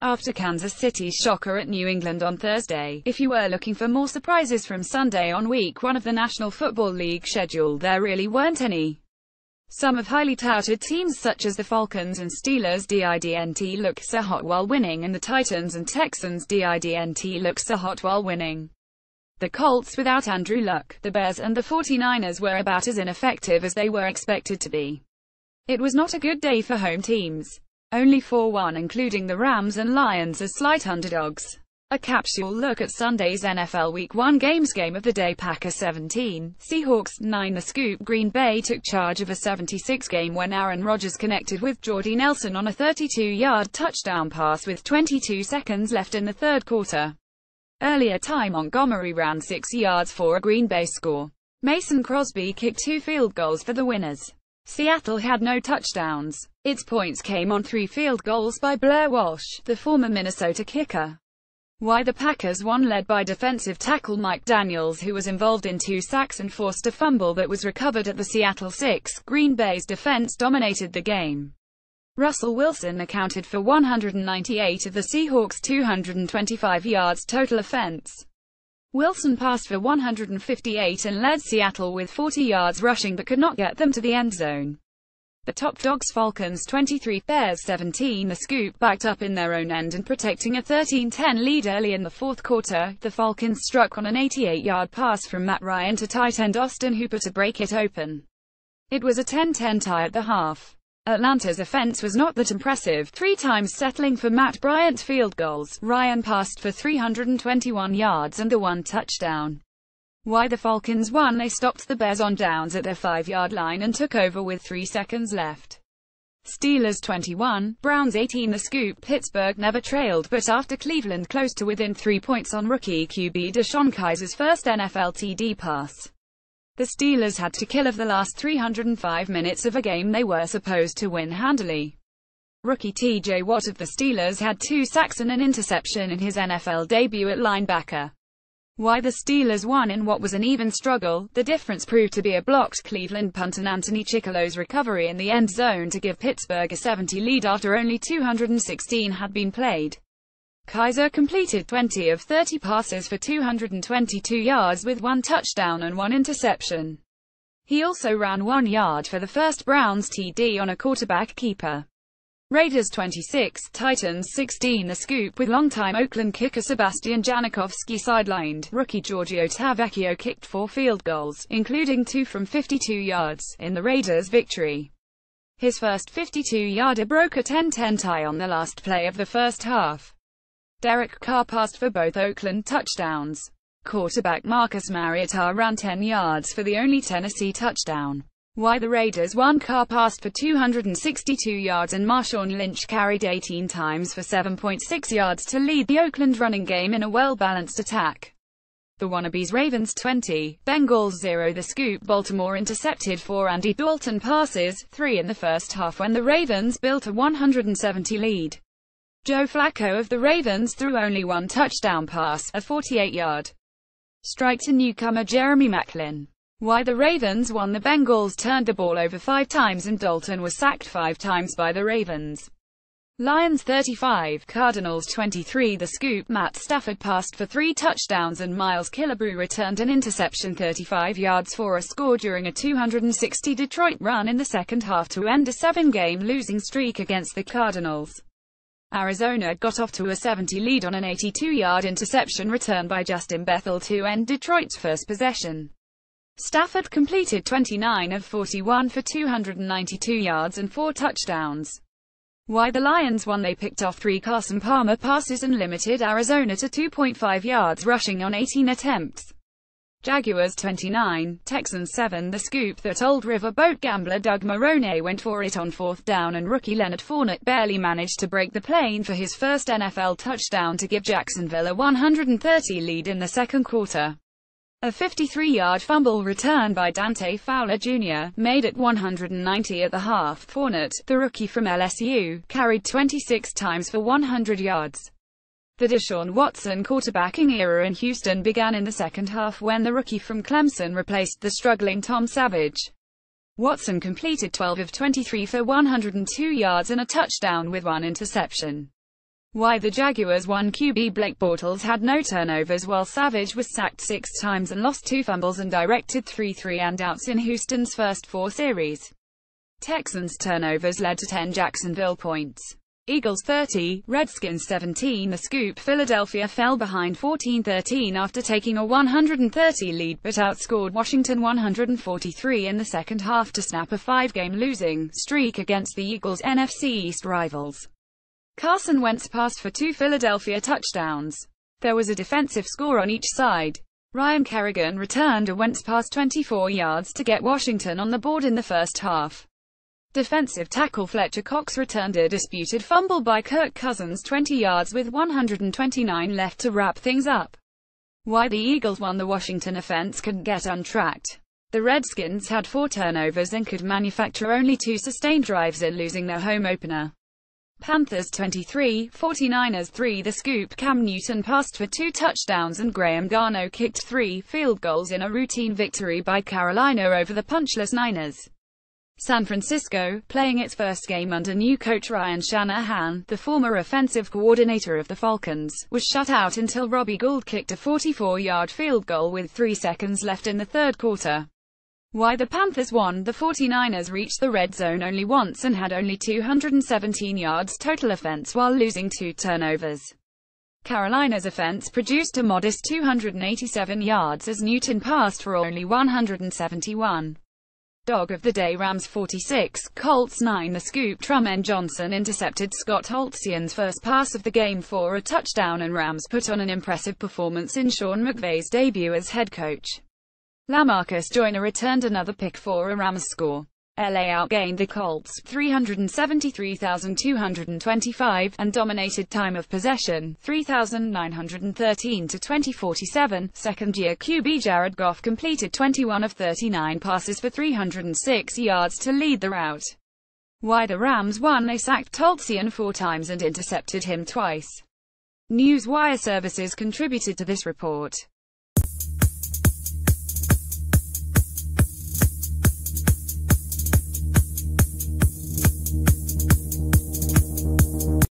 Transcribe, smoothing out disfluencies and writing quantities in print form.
after Kansas City's shocker at New England on Thursday. If you were looking for more surprises from Sunday on Week 1 of the National Football League schedule, there really weren't any. Some of highly touted teams such as the Falcons and Steelers didn't look so hot while winning, and the Titans and Texans didn't look so hot while winning. The Colts without Andrew Luck, the Bears and the 49ers were about as ineffective as they were expected to be. It was not a good day for home teams. Only 4 won, including the Rams and Lions as slight underdogs. A capsule look at Sunday's NFL Week 1 games. Game of the day: Packers 17, Seahawks 9. The scoop: Green Bay took charge of a 76 game when Aaron Rodgers connected with Jordy Nelson on a 32-yard touchdown pass with 22 seconds left in the third quarter. Earlier, Ty Montgomery ran 6 yards for a Green Bay score. Mason Crosby kicked 2 field goals for the winners. Seattle had no touchdowns. Its points came on 3 field goals by Blair Walsh, the former Minnesota kicker. Why the Packers won, led by defensive tackle Mike Daniels, who was involved in 2 sacks and forced a fumble that was recovered at the Seattle 6. Green Bay's defense dominated the game. Russell Wilson accounted for 198 of the Seahawks' 225 yards total offense. Wilson passed for 158 and led Seattle with 40 yards rushing but could not get them to the end zone. The top dogs: Falcons 23, Bears 17. The scoop: backed up in their own end and protecting a 13-10 lead early in the fourth quarter, the Falcons struck on an 88-yard pass from Matt Ryan to tight end Austin Hooper to break it open. It was a 10-10 tie at the half. Atlanta's offense was not that impressive, 3 times settling for Matt Bryant field goals. Ryan passed for 321 yards and the 1 touchdown. Why the Falcons won: they stopped the Bears on downs at their 5-yard line and took over with 3 seconds left. Steelers 21, Browns 18. The scoop: Pittsburgh never trailed, but after Cleveland closed to within 3 points on rookie QB DeShone Kizer's first NFL TD pass, the Steelers had to kill of the last 305 minutes of a game they were supposed to win handily. Rookie T.J. Watt of the Steelers had 2 sacks and an interception in his NFL debut at linebacker. Why the Steelers won in what was an even struggle: the difference proved to be a blocked Cleveland punt and Anthony Chicolo's recovery in the end zone to give Pittsburgh a 70 lead after only 216 had been played. Kizer completed 20 of 30 passes for 222 yards with 1 touchdown and 1 interception. He also ran 1 yard for the first Browns TD on a quarterback keeper. Raiders 26, Titans 16. The scoop: with longtime Oakland kicker Sebastian Janikowski sidelined, rookie Giorgio Tavecchio kicked 4 field goals, including 2 from 52 yards, in the Raiders' victory. His first 52-yarder broke a 10-10 tie on the last play of the first half. Derek Carr passed for both Oakland touchdowns. Quarterback Marcus Mariota ran 10 yards for the only Tennessee touchdown. Why the Raiders won: Carr passed for 262 yards and Marshawn Lynch carried 18 times for 7.6 yards to lead the Oakland running game in a well-balanced attack. The wannabes: Ravens 20, Bengals 0. The scoop: Baltimore intercepted 4 Andy Dalton passes, 3 in the first half when the Ravens built a 170 lead. Joe Flacco of the Ravens threw only 1 touchdown pass, a 48-yard strike to newcomer Jeremy Maclin. Why the Ravens won: the Bengals turned the ball over 5 times and Dalton was sacked 5 times by the Ravens. Lions 35, Cardinals 23. The scoop: Matt Stafford passed for 3 touchdowns and Miles Killebrew returned an interception 35 yards for a score during a 260 Detroit run in the second half to end a 7-game losing streak against the Cardinals. Arizona got off to a 70 lead on an 82-yard interception return by Justin Bethel to end Detroit's first possession. Stafford completed 29 of 41 for 292 yards and 4 touchdowns. Why the Lions won: they picked off 3 Carson Palmer passes and limited Arizona to 2.5 yards rushing on 18 attempts. Jaguars 29, Texans 7. The scoop: that old riverboat gambler Doug Marrone went for it on 4th down and rookie Leonard Fournette barely managed to break the plane for his first NFL touchdown to give Jacksonville a 130 lead in the second quarter. A 53-yard fumble return by Dante Fowler Jr., made it 190 at the half. Fournette, the rookie from LSU, carried 26 times for 100 yards. The Deshaun Watson quarterbacking era in Houston began in the second half when the rookie from Clemson replaced the struggling Tom Savage. Watson completed 12 of 23 for 102 yards and a touchdown with 1 interception. Why the Jaguars' 1 QB Blake Bortles had no turnovers while Savage was sacked 6 times and lost 2 fumbles and directed 3 3-and-outs in Houston's first 4 series. Texans' turnovers led to 10 Jacksonville points. Eagles 30, Redskins 17. The scoop: Philadelphia fell behind 14-13 after taking a 130 lead, but outscored Washington 143 in the second half to snap a 5-game losing streak against the Eagles' NFC East rivals. Carson Wentz passed for 2 Philadelphia touchdowns. There was a defensive score on each side. Ryan Kerrigan returned a Wentz pass 24 yards to get Washington on the board in the first half. Defensive tackle Fletcher Cox returned a disputed fumble by Kirk Cousins 20 yards with 129 left to wrap things up. Why the Eagles won: the Washington offense couldn't get untracked. The Redskins had 4 turnovers and could manufacture only 2 sustained drives in losing their home opener. Panthers 23, 49ers 3. The scoop: Cam Newton passed for 2 touchdowns and Graham Gano kicked 3 field goals in a routine victory by Carolina over the punchless Niners. San Francisco, playing its first game under new coach Ryan Shanahan, the former offensive coordinator of the Falcons, was shut out until Robbie Gould kicked a 44-yard field goal with 3 seconds left in the third quarter. Why the Panthers won: the 49ers reached the red zone only once and had only 217 yards total offense while losing 2 turnovers. Carolina's offense produced a modest 287 yards as Newton passed for only 171. Dog of the day: Rams 46, Colts 9. The scoop: Trumaine Johnson intercepted Scott Holtzian's first pass of the game for a touchdown and Rams put on an impressive performance in Sean McVay's debut as head coach. LaMarcus Joyner returned another pick for a Rams score. LA outgained the Colts 373,225 and dominated time of possession 3,913 to 2047. Second-year QB Jared Goff completed 21 of 39 passes for 306 yards to lead the rout. Why the Rams won: they sacked Holtzian 4 times and intercepted him twice. Newswire services contributed to this report.